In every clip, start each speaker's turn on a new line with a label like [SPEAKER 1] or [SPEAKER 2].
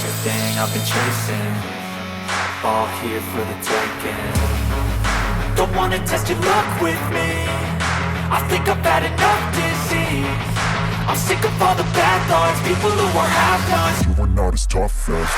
[SPEAKER 1] everything I've been chasing, all here for the taking. Don't wanna test your luck with me, I think I've had enough disease. I'm sick of all the bad thoughts, people who are half-nots.
[SPEAKER 2] You are not as tough as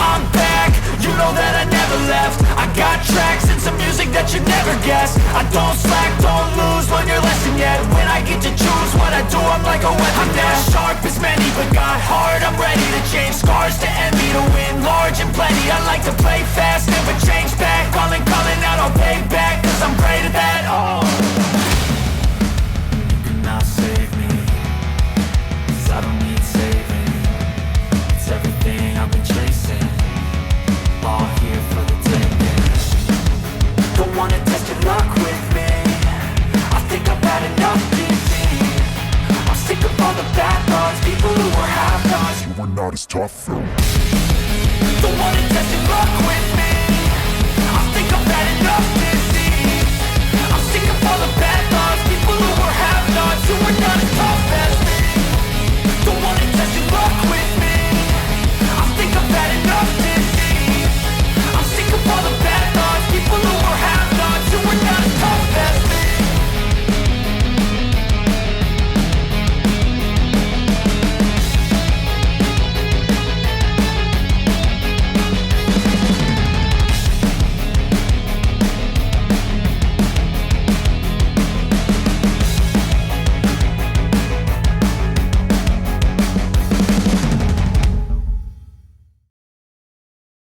[SPEAKER 1] I'm back, you know that I never left. I got tracks and some music that you never guessed. I don't slack, don't lose, learn your lesson yet. When I get to choose what I do, I'm like a weapon. I'm not sharp as many, but got heart, I'm ready to change. Scars to envy, to win large and plenty. I like to play fast, never change back. Calling out, I'll pay back, cause I'm great at that. Oh, you cannot save me, cause I don't need saving. It's everything I've been chasing, all here for the taking. Don't wanna test your luck with me, I think I've had enough disease. I'm sick of all the bad thoughts, people who are half-nots.
[SPEAKER 2] you are not as tough as
[SPEAKER 1] Don't wanna test your luck with me, I think I've had enough